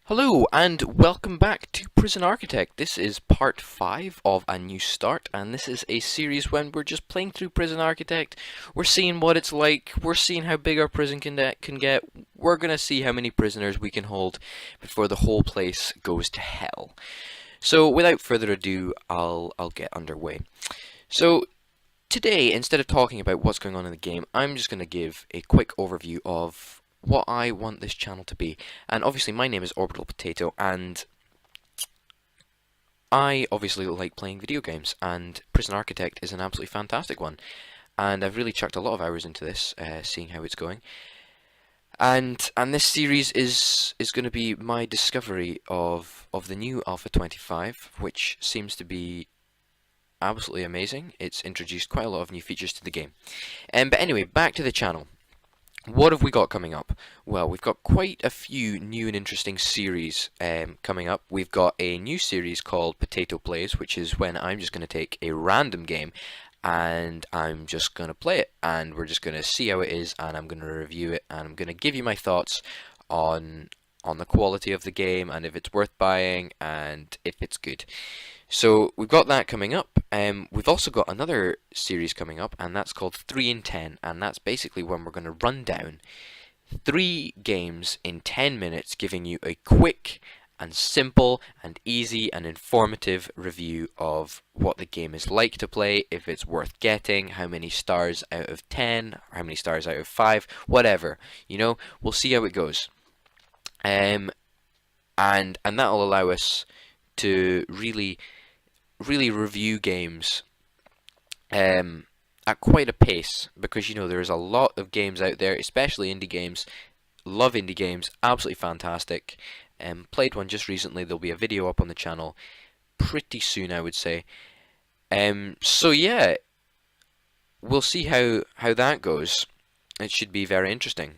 Hello and welcome back to Prison Architect. This is part 5 of A New Start, and this is a series when we're just playing through Prison Architect. We're seeing what it's like, we're seeing how big our prison can get, we're gonna see how many prisoners we can hold before the whole place goes to hell. So without further ado, I'll get underway. So today, instead of talking about what's going on in the game, I'm just gonna give a quick overview of what I want this channel to be. And obviously my name is Orbital Potato, and I obviously like playing video games, and Prison Architect is an absolutely fantastic one. And I've really chucked a lot of hours into this, seeing how it's going. And this series is going to be my discovery of the new Alpha 25, which seems to be absolutely amazing. It's introduced quite a lot of new features to the game. But anyway, back to the channel. What have we got coming up? Well, we've got quite a few new and interesting series coming up. We've got a new series called Potato Plays, which is when I'm just going to take a random game and I'm just going to play it, and we're just going to see how it is, and I'm going to review it, and I'm going to give you my thoughts on the quality of the game, and if it's worth buying, and if it's good. So we've got that coming up. We've also got another series coming up, and that's called 3 in 10, and that's basically when we're going to run down 3 games in 10 minutes, giving you a quick and simple and easy and informative review of what the game is like to play, if it's worth getting, how many stars out of 10, or how many stars out of 5, whatever. You know, we'll see how it goes. And that'll allow us to really review games at quite a pace, because you know there's a lot of games out there, especially indie games. Love indie games, absolutely fantastic. Played one just recently. There'll be a video up on the channel pretty soon, I would say. So yeah, we'll see how that goes. It should be very interesting.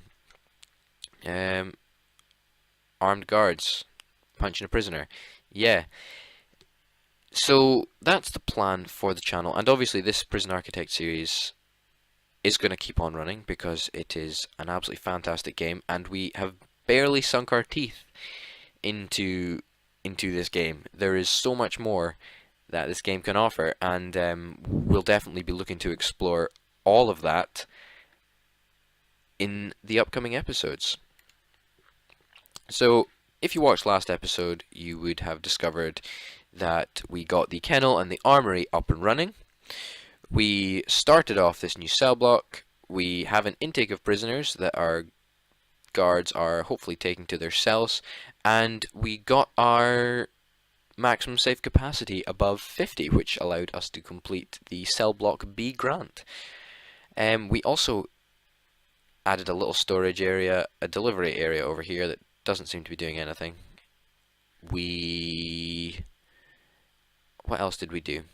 Armed guards punching a prisoner. Yeah. So that's the plan for the channel, and obviously this Prison Architect series is going to keep on running because it is an absolutely fantastic game, and we have barely sunk our teeth into this game. There is so much more that this game can offer, and we'll definitely be looking to explore all of that in the upcoming episodes. So if you watched last episode, you would have discovered that we got the kennel and the armory up and running. We started off this new cell block. We have an intake of prisoners that our guards are hopefully taking to their cells, and we got our maximum safe capacity above 50, which allowed us to complete the cell block B grant. We also added a little storage area, a delivery area over here that doesn't seem to be doing anything. What else did we do?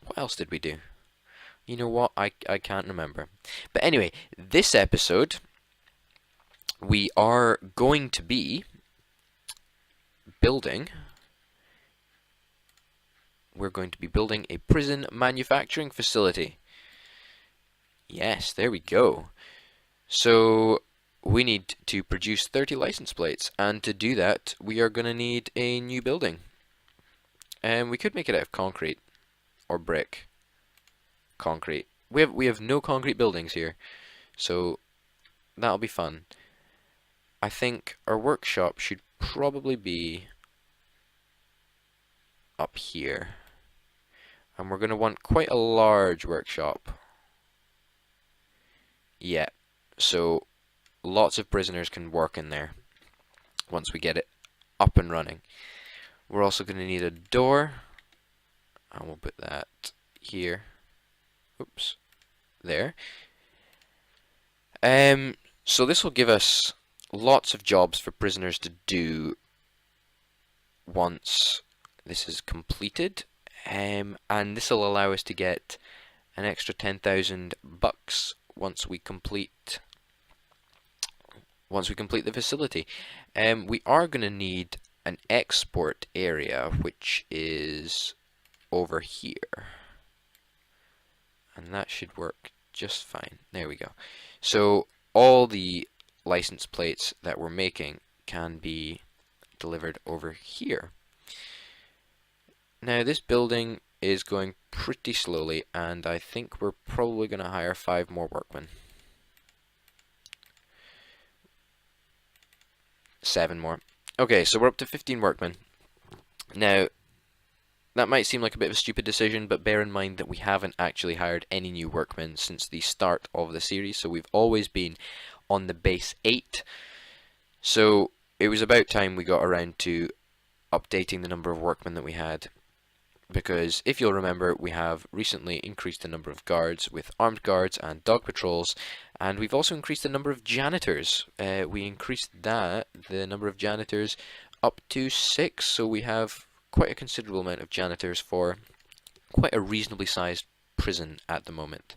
What else did we do? You know what? I can't remember. But anyway, this episode, we are going to be building... We're going to be building a prison manufacturing facility. Yes, there we go. So we need to produce 30 license plates, and to do that, we are going to need a new building. And we could make it out of concrete or brick. Concrete. We have no concrete buildings here, so that'll be fun. I think our workshop should probably be up here, and we're going to want quite a large workshop. Yeah, so lots of prisoners can work in there once we get it up and running. We're also going to need a door, and we'll put that here. Oops, there. So this will give us lots of jobs for prisoners to do once this is completed, and this will allow us to get an extra 10,000 bucks once we complete the facility. We are going to need an export area, which is over here, and that should work just fine. There we go. So all the license plates that we're making can be delivered over here. Now this building is going pretty slowly, and I think we're probably going to hire 5 more workmen. 7 more. Okay, so we're up to 15 workmen. Now, that might seem like a bit of a stupid decision, but bear in mind that we haven't actually hired any new workmen since the start of the series, so we've always been on the base 8. So it was about time we got around to updating the number of workmen that we had, because if you'll remember, we have recently increased the number of guards with armed guards and dog patrols, and we've also increased the number of janitors. We increased the number of janitors up to 6, so we have quite a considerable amount of janitors for quite a reasonably sized prison at the moment.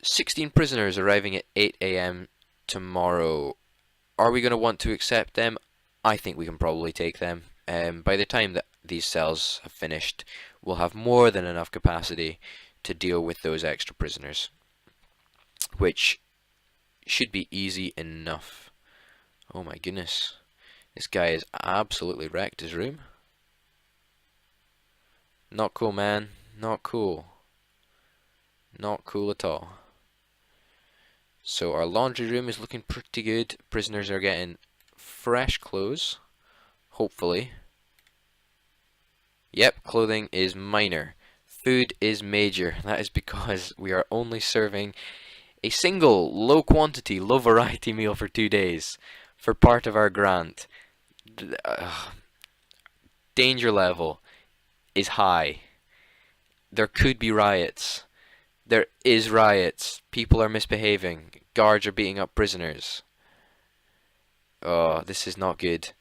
16 prisoners arriving at 8 AM tomorrow. Are we going to want to accept them? I think we can probably take them. By the time that these cells have finished, we'll have more than enough capacity to deal with those extra prisoners, which should be easy enough. Oh my goodness. This guy is absolutely wrecked his room. Not cool, man. Not cool. Not cool at all. So our laundry room is looking pretty good. Prisoners are getting fresh clothes, hopefully. Yep, clothing is minor. Food is major. That is because we are only serving a single low quantity, low variety meal for 2 days for part of our grant. Danger level is high. There could be riots. There is riots. People are misbehaving. Guards are beating up prisoners. Oh, this is not good.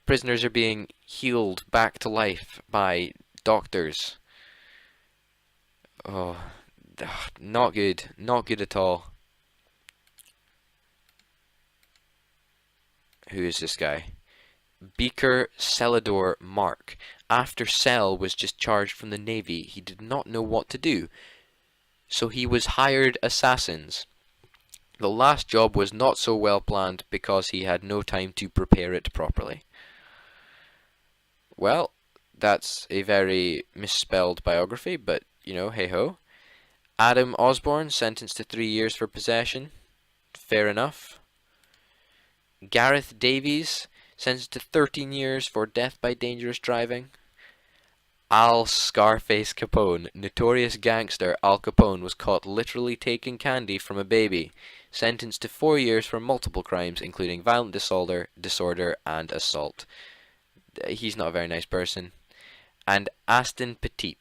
Prisoners are being healed back to life by doctors. Oh, not good. Not good at all. Who is this guy? Beaker Celador Mark. After Cell was discharged from the Navy, he did not know what to do, so he was hired assassins. The last job was not so well planned because he had no time to prepare it properly. Well, that's a very misspelled biography, but, you know, hey-ho. Adam Osborne, sentenced to 3 years for possession. Fair enough. Gareth Davies, sentenced to 13 years for death by dangerous driving. Al Scarface Capone, notorious gangster Al Capone, was caught literally taking candy from a baby. Sentenced to 4 years for multiple crimes, including violent disorder, and assault. He's not a very nice person. And Aston Petit,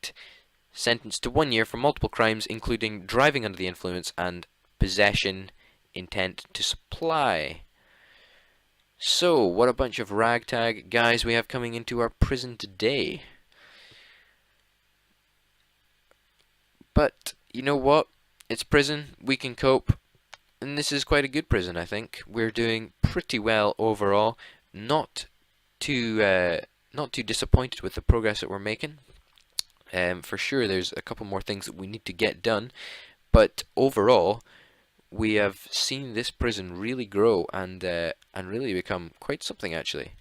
sentenced to 1 year for multiple crimes, including driving under the influence and possession, intent to supply. So, what a bunch of ragtag guys we have coming into our prison today. But, you know what? It's prison, we can cope. And this is quite a good prison, I think. We're doing pretty well overall. Not too disappointed with the progress that we're making. For sure, there's a couple more things that we need to get done. But overall, we have seen this prison really grow and really become quite something, actually.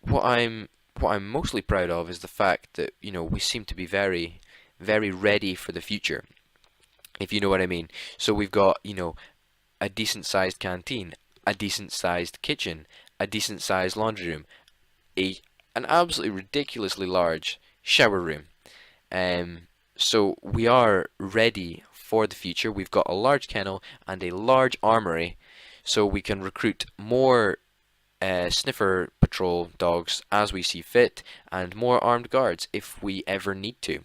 What I'm mostly proud of is the fact that, you know, we seem to be very, very ready for the future, if you know what I mean. So we've got, you know, a decent sized canteen, a decent sized kitchen, a decent sized laundry room, an absolutely ridiculously large shower room. So we are ready for the future. We've got a large kennel and a large armory, so we can recruit more sniffer patrol dogs as we see fit, and more armed guards if we ever need to.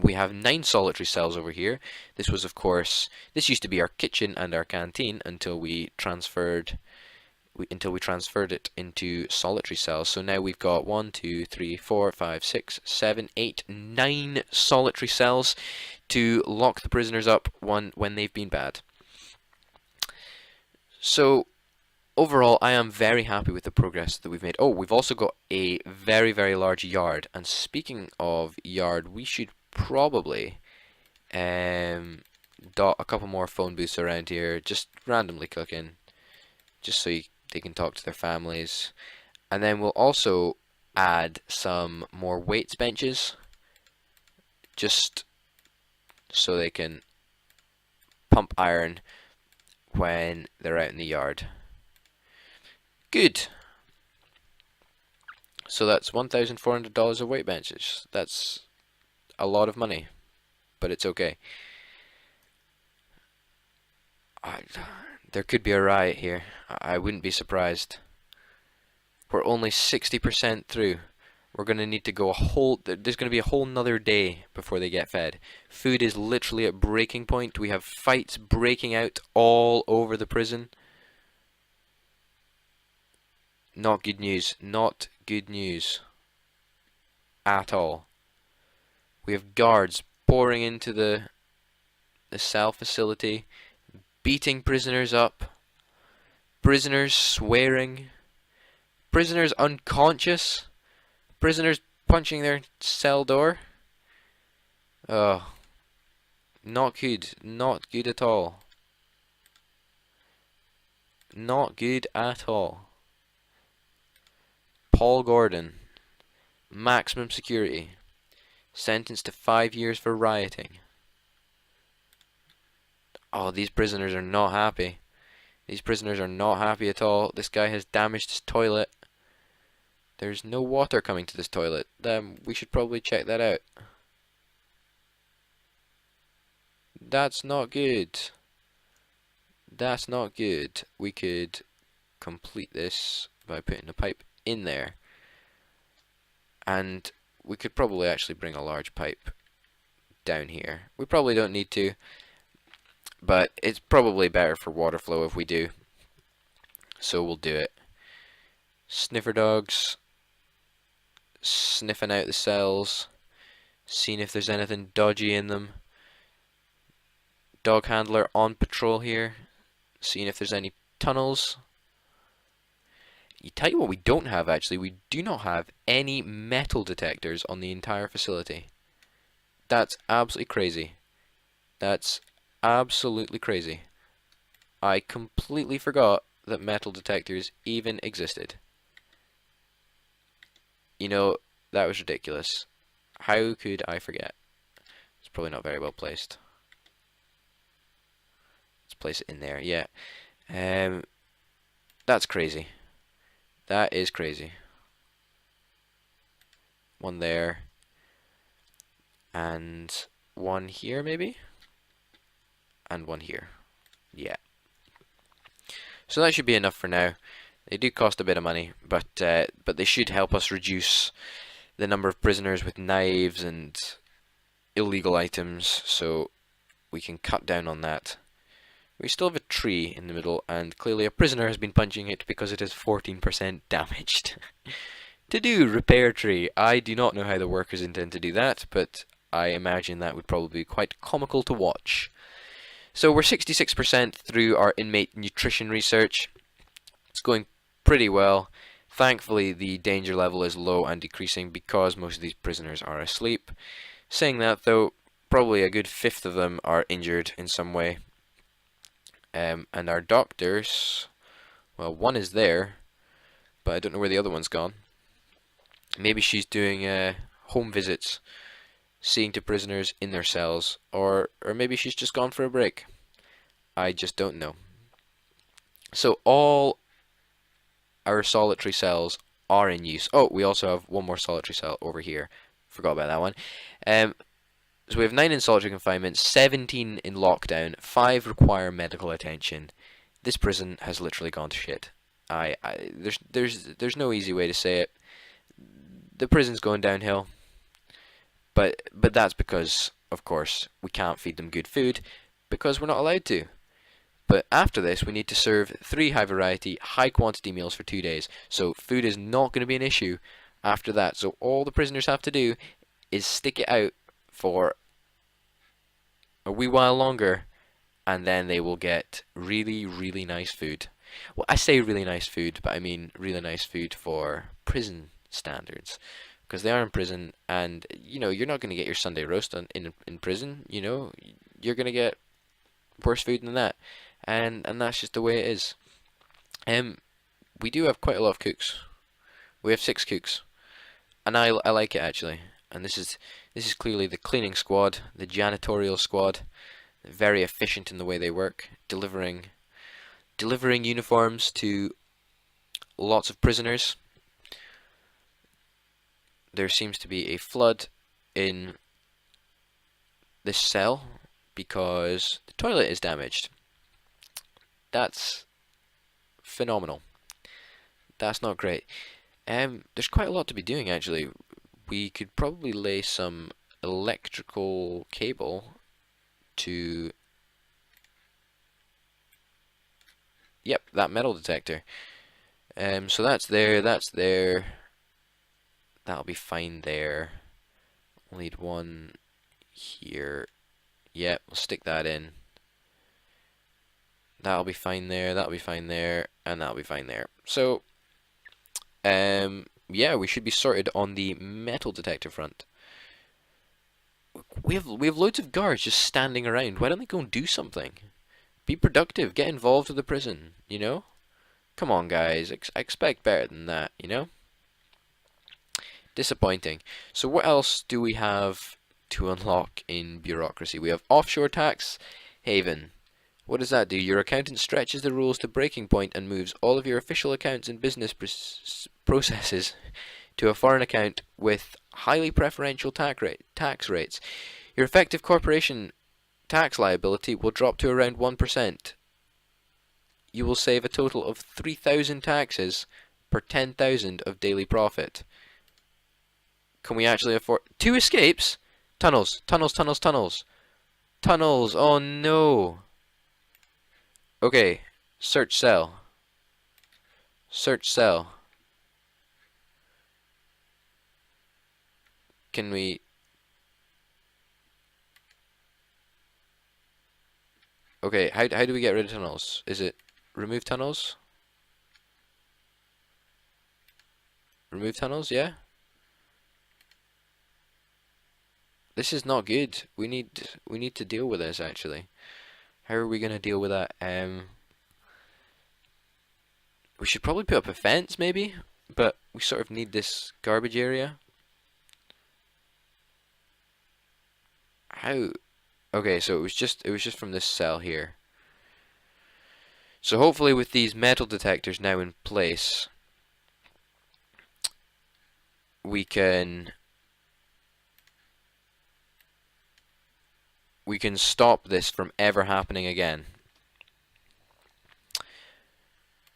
We have 9 solitary cells over here. This was, of course, this used to be our kitchen and our canteen until we transferred it into solitary cells. So now we've got 1, 2, 3, 4, 5, 6, 7, 8, 9 solitary cells to lock the prisoners up when they've been bad. So overall, I am very happy with the progress that we've made. Oh, we've also got a very, very large yard. And speaking of yard, we should probably dot a couple more phone booths around here, just randomly cooking, just so they can talk to their families. And then we'll also add some more weights benches, just so they can pump iron when they're out in the yard. Good. So that's $1,400 of weight benches. That's a lot of money, but it's okay. There could be a riot here. I wouldn't be surprised. We're only 60% through. We're going to need to go there's going to be a whole nother day before they get fed. Food is literally at breaking point. We have fights breaking out all over the prison. Not good news. Not good news. At all. We have guards pouring into the cell facility, beating prisoners up, prisoners swearing, prisoners unconscious, prisoners punching their cell door. Oh, not good. Not good at all. Not good at all. Paul Gordon, maximum security, sentenced to 5 years for rioting. Oh, these prisoners are not happy. These prisoners are not happy at all. This guy has damaged his toilet. There's no water coming to this toilet. We should probably check that out. That's not good. That's not good. We could complete this by putting a pipe in there. And we could probably actually bring a large pipe down here. We probably don't need to, but it's probably better for water flow if we do. So we'll do it. Sniffer dogs sniffing out the cells, seeing if there's anything dodgy in them. Dog handler on patrol here, seeing if there's any tunnels. You tell you what we don't have actually, we do not have any metal detectors on the entire facility. That's absolutely crazy. That's absolutely crazy. I completely forgot that metal detectors even existed. You know, that was ridiculous. How could I forget? It's probably not very well placed. Let's place it in there, yeah. That's crazy. That is crazy. One there. And one here, maybe? And one here. Yeah. So that should be enough for now. They do cost a bit of money, but they should help us reduce the number of prisoners with knives and illegal items, so we can cut down on that. We still have a tree in the middle, and clearly a prisoner has been punching it because it is 14% damaged. To do repair tree. I do not know how the workers intend to do that, but I imagine that would probably be quite comical to watch. So we're 66% through our inmate nutrition research. It's going pretty well. Thankfully, the danger level is low and decreasing because most of these prisoners are asleep. Saying that, though, probably a good fifth of them are injured in some way. And our doctors, well, one is there, but I don't know where the other one's gone. Maybe she's doing home visits, seeing to prisoners in their cells, or maybe she's just gone for a break. I just don't know. So all our solitary cells are in use. Oh, we also have one more solitary cell over here. Forgot about that one. So we have 9 in solitary confinement, 17 in lockdown, 5 require medical attention. This prison has literally gone to shit. There's no easy way to say it. The prison's going downhill. But that's because, of course, we can't feed them good food because we're not allowed to. But after this, we need to serve 3 high variety, high quantity meals for 2 days. So food is not going to be an issue after that. So all the prisoners have to do is stick it out for a wee while longer, and then they will get really, really nice food. Well, I say really nice food, but I mean really nice food for prison standards. Because they are in prison, and, you know, you're not going to get your Sunday roast in prison, you know. You're going to get worse food than that, and that's just the way it is. We do have quite a lot of cooks. We have 6 cooks, and I like it actually. And this is clearly the cleaning squad, the janitorial squad, very efficient in the way they work, delivering uniforms to lots of prisoners. There seems to be a flood in this cell because the toilet is damaged. That's phenomenal. That's not great. There's quite a lot to be doing actually. We could probably lay some electrical cable to, yep, that metal detector. So that's there, that'll be fine there. We'll need one here. Yep, we'll stick that in. That'll be fine there, that'll be fine there, and that'll be fine there. So, yeah, we should be sorted on the metal detector front. We have loads of guards just standing around. Why don't they go and do something? Be productive, get involved with the prison, you know? Come on, guys, I expect better than that, you know? Disappointing. So what else do we have to unlock in bureaucracy? We have offshore tax haven. What does that do? Your accountant stretches the rules to breaking point and moves all of your official accounts and business processes to a foreign account with highly preferential tax rates. Your effective corporation tax liability will drop to around 1%. You will save a total of 3,000 taxes per 10,000 of daily profit. Can we actually afford 2 escapes? Tunnels, tunnels, tunnels, tunnels. Tunnels, oh no. Okay, search cell. Search cell. Can we... Okay, how do we get rid of tunnels? Is it remove tunnels? Remove tunnels, yeah? This is not good. We need to deal with this actually. How are we gonna deal with that? We should probably put up a fence maybe, but we sort of need this garbage area. How? Okay, so it was just from this cell here. So hopefully with these metal detectors now in place, we can stop this from ever happening again,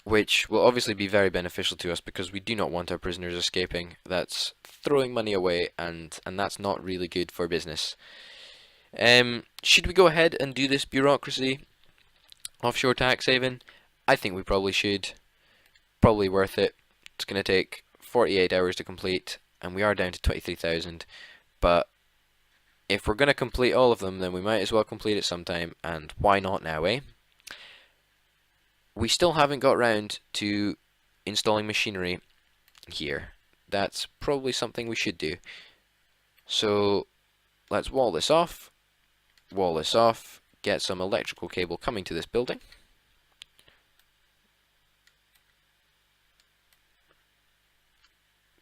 which will obviously be very beneficial to us because we do not want our prisoners escaping. That's throwing money away, and that's not really good for business. Should we go ahead and do this bureaucracy offshore tax haven? I think we probably should. Probably worth it. It's going to take 48 hours to complete, and we are down to 23,000, but if we're going to complete all of them, then we might as well complete it sometime, and why not now, eh? We still haven't got round to installing machinery here. That's probably something we should do. So let's wall this off, get some electrical cable coming to this building.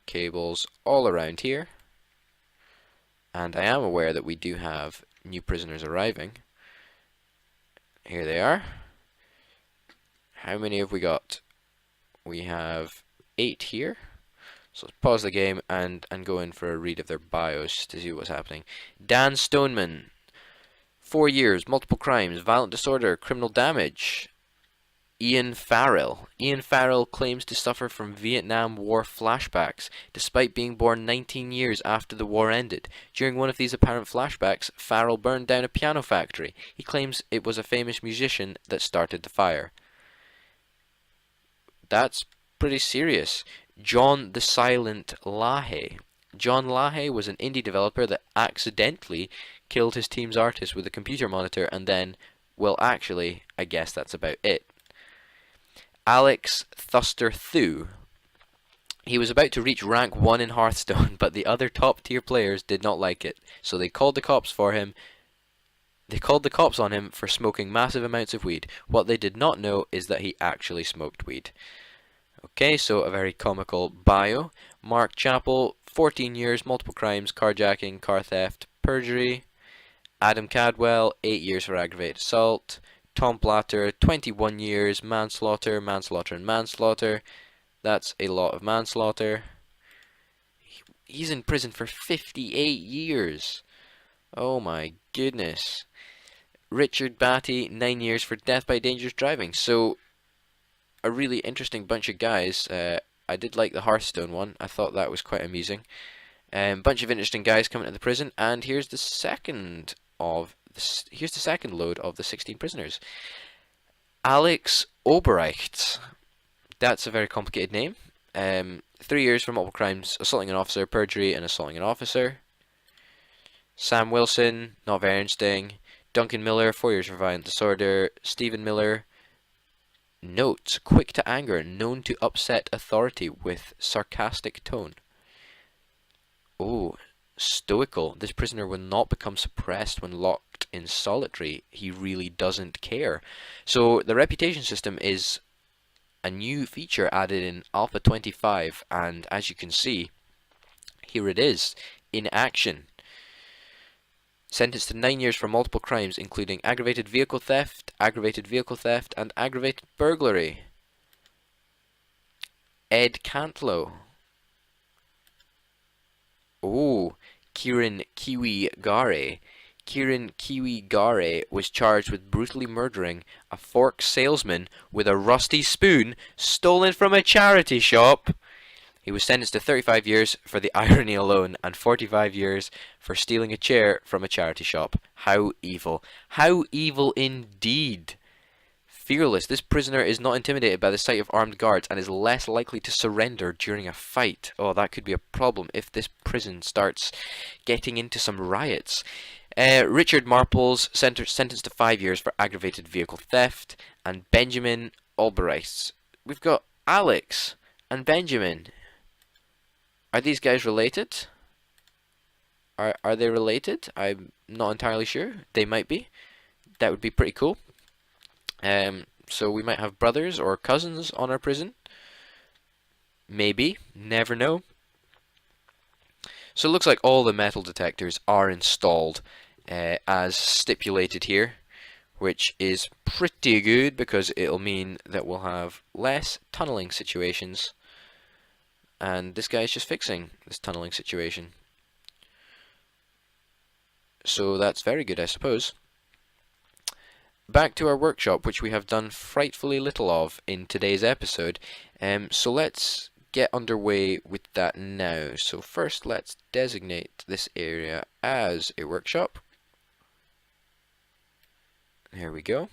Cables all around here. And I am aware that we do have new prisoners arriving. Here they are. How many have we got? We have 8 here. So let's pause the game and go in for a read of their bios to see what's happening. Dan Stoneman, 4 years, multiple crimes, violent disorder, criminal damage. Ian Farrell. Ian Farrell claims to suffer from Vietnam War flashbacks, despite being born 19 years after the war ended. During one of these apparent flashbacks, Farrell burned down a piano factory. He claims it was a famous musician that started the fire. That's pretty serious. John the Silent Lahey. John Lahey was an indie developer that accidentally killed his team's artist with a computer monitor and then, well actually, I guess that's about it. Alex Thuster Thu. He was about to reach rank 1 in Hearthstone, but the other top tier players did not like it, so they called the cops for him. They called the cops on him for smoking massive amounts of weed. What they did not know is that he actually smoked weed. Okay, so a very comical bio. Mark Chappell, 14 years, multiple crimes, carjacking, car theft, perjury. Adam Cadwell, 8 years for aggravated assault. Tom Blatter, 21 years, manslaughter, manslaughter, and manslaughter. That's a lot of manslaughter. He's in prison for 58 years. Oh my goodness. Richard Batty, 9 years for death by dangerous driving. So, a really interesting bunch of guys. I did like the Hearthstone one. I thought that was quite amusing. Bunch of interesting guys coming to the prison, and here's the second load of the 16 prisoners. Alex Oberrecht. That's a very complicated name. 3 years for multiple crimes, assaulting an officer, perjury, and assaulting an officer. Sam Wilson, not very interesting. Duncan Miller, 4 years for violent disorder. Stephen Miller, note, quick to anger, known to upset authority with sarcastic tone. Oh, stoical. This prisoner will not become suppressed when locked in solitary. He really doesn't care. So the reputation system is a new feature added in Alpha 25, and as you can see, here it is, in action. Sentenced to 9 years for multiple crimes, including aggravated vehicle theft, and aggravated burglary. Ed Cantlow. Oh, Kieran Kiwi Gare. Kieran Kiwi Gare was charged with brutally murdering a fork salesman with a rusty spoon stolen from a charity shop. He was sentenced to 35 years for the irony alone and 45 years for stealing a chair from a charity shop. How evil. How evil indeed. Fearless. This prisoner is not intimidated by the sight of armed guards and is less likely to surrender during a fight. Oh, that could be a problem if this prison starts getting into some riots. Richard Marples, sentenced to 5 years for aggravated vehicle theft. And Benjamin Albright. We've got Alex and Benjamin. Are these guys related? Are they related? I'm not entirely sure. They might be. That would be pretty cool. So we might have brothers or cousins on our prison. Maybe. Never know. So it looks like all the metal detectors are installed as stipulated here, which is pretty good because it'll mean that we'll have less tunneling situations. And this guy is just fixing this tunneling situation. So that's very good, I suppose. Back to our workshop, which we have done frightfully little of in today's episode. So let's get underway with that now. So first, let's designate this area as a workshop. Here we go.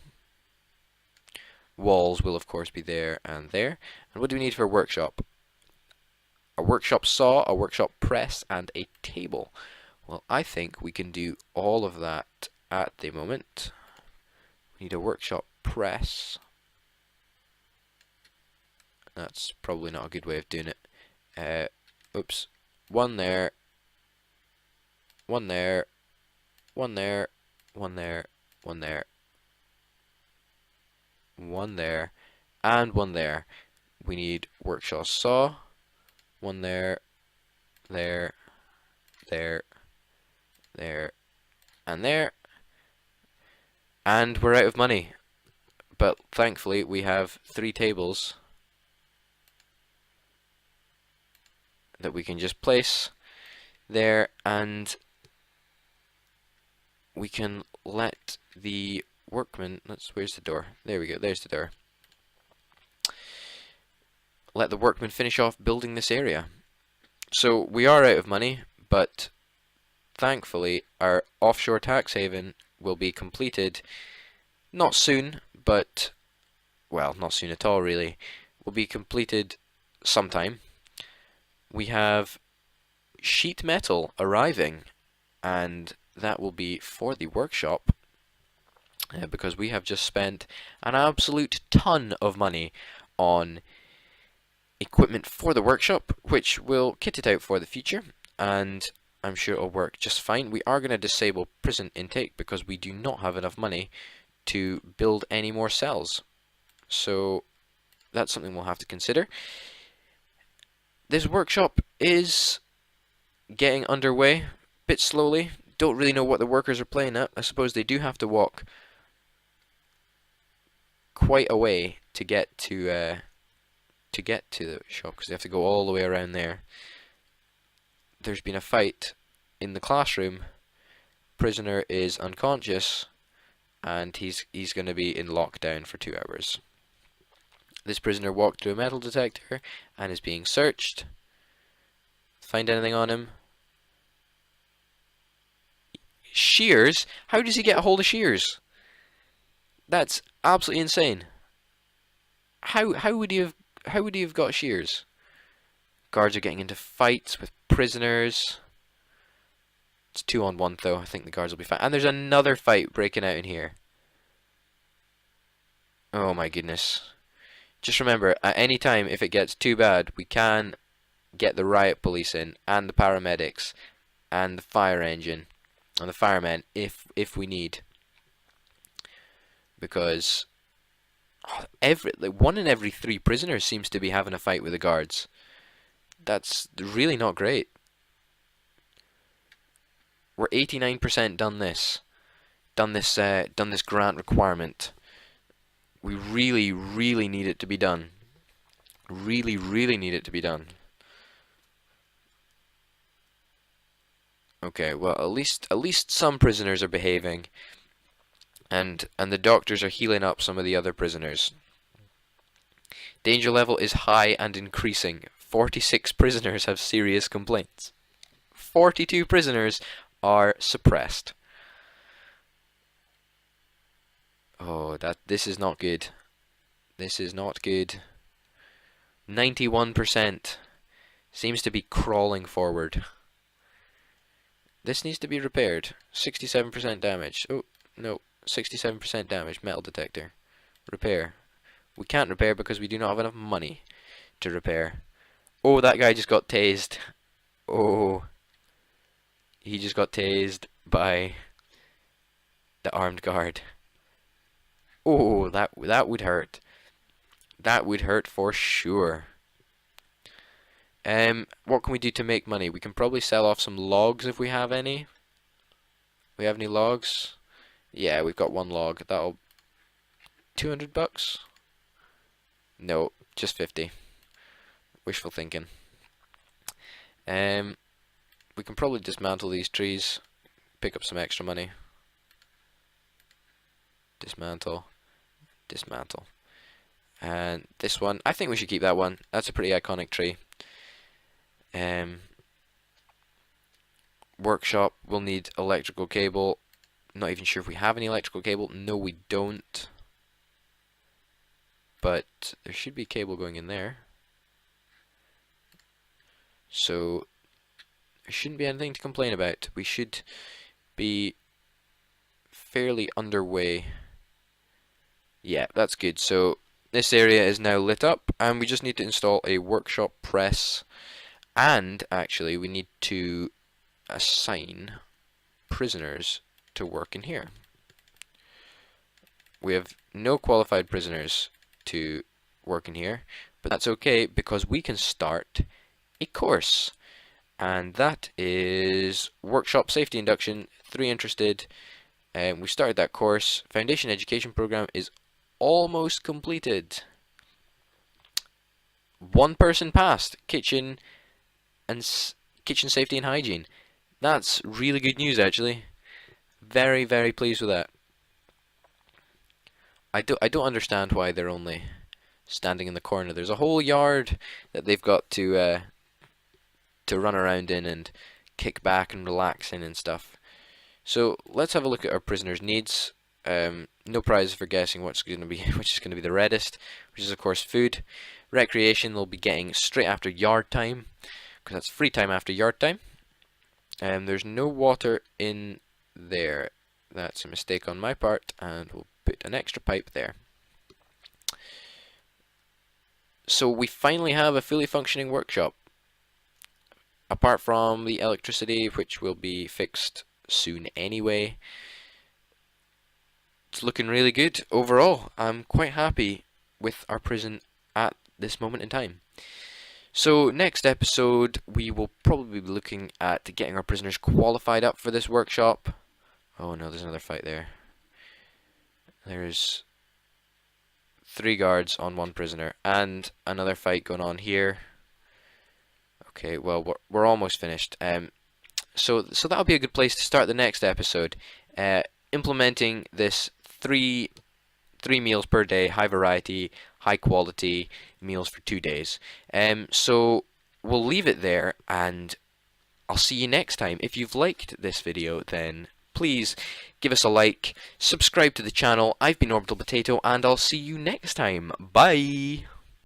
Walls will of course be there and there. And what do we need for a workshop? A workshop saw, a workshop press, and a table. Well, I think we can do all of that at the moment. We need a workshop press. That's probably not a good way of doing it. Oops. One there. One there. One there. One there. One there. One there. And one there. We need workshop saw. One there. There. There. There. And there. And we're out of money. But thankfully we have 3 tables that we can just place there, and we can let the workmen, where's the door? There we go, there's the door. Let the workmen finish off building this area. So we are out of money, but thankfully our offshore tax haven will be completed not soon, but, well, not soon at all really. Will be completed sometime. We have sheet metal arriving, and that will be for the workshop, because we have just spent an absolute ton of money on equipment for the workshop, which will kit it out for the future. And I'm sure it'll work just fine. We are going to disable prison intake because we do not have enough money to build any more cells. So that's something we'll have to consider. This workshop is getting underway a bit slowly. Don't really know what the workers are playing at. I suppose they do have to walk quite a way to get to the shop, because they have to go all the way around there. There's been a fight in the classroom. Prisoner is unconscious, and he's going to be in lockdown for 2 hours. This prisoner walked through a metal detector and is being searched. Find anything on him? Shears? How does he get a hold of shears? That's absolutely insane. How would he have got shears? Guards are getting into fights with prisoners. It's 2-on-1 though. I think the guards will be fine. And there's another fight breaking out in here. Oh my goodness. Just remember, at any time, if it gets too bad, we can get the riot police in, and the paramedics, and the fire engine, and the firemen, if we need. Because one in every 3 prisoners seems to be having a fight with the guards. That's really not great. We're 89% done this grant requirement. We really need it to be done. Really need it to be done. Okay, well, at least some prisoners are behaving, and the doctors are healing up some of the other prisoners. Danger level is high and increasing. 46 prisoners have serious complaints. 42 prisoners are suppressed. Oh, this is not good. This is not good. 91% seems to be crawling forward. This needs to be repaired. 67% damage. Oh, no. 67% damage. Metal detector. Repair. We can't repair because we do not have enough money to repair. Oh, that guy just got tased. Oh. He just got tased by the armed guard. Oh, that would hurt. That would hurt for sure. What can we do to make money? We can probably sell off some logs if we have any. We have any logs? Yeah, we've got 1 log. That'll... $200? No, just 50. Wishful thinking. We can probably dismantle these trees. Pick up some extra money. Dismantle. Dismantle. And this one, I think we should keep that one. That's a pretty iconic tree. Workshop will need electrical cable. Not even sure if we have any electrical cable. No, we don't. But there should be cable going in there. So there shouldn't be anything to complain about. We should be fairly underway. Yeah, that's good. So this area is now lit up, and we just need to install a workshop press, and actually we need to assign prisoners to work in here. We have no qualified prisoners to work in here, but that's okay because we can start a course, and that is workshop safety induction. 3 interested, and we started that course. Foundation education program is almost completed. 1 person passed kitchen safety and hygiene. That's really good news, actually. Very pleased with that. I don't understand why they're only standing in the corner. There's a whole yard that they've got to run around in and kick back and relax in and stuff. So let's have a look at our prisoners' needs. No prizes for guessing which is going to be the reddest, which is of course food. Recreation they'll be getting straight after yard time, because that's free time after yard time. There's no water in there. That's a mistake on my part, and we'll put an extra pipe there. So we finally have a fully functioning workshop. apart from the electricity, which will be fixed soon anyway, it's looking really good overall. I'm quite happy with our prison at this moment in time. So next episode we will probably be looking at getting our prisoners qualified up for this workshop. Oh no, there's another fight there. There's 3 guards on 1 prisoner and another fight going on here. Okay, well we're almost finished. So that'll be a good place to start the next episode. Implementing this three meals per day, high variety, high quality meals for 2 days. So we'll leave it there, and I'll see you next time. If you've liked this video, then please give us a like, subscribe to the channel. I've been Orbital Potato, and I'll see you next time. Bye!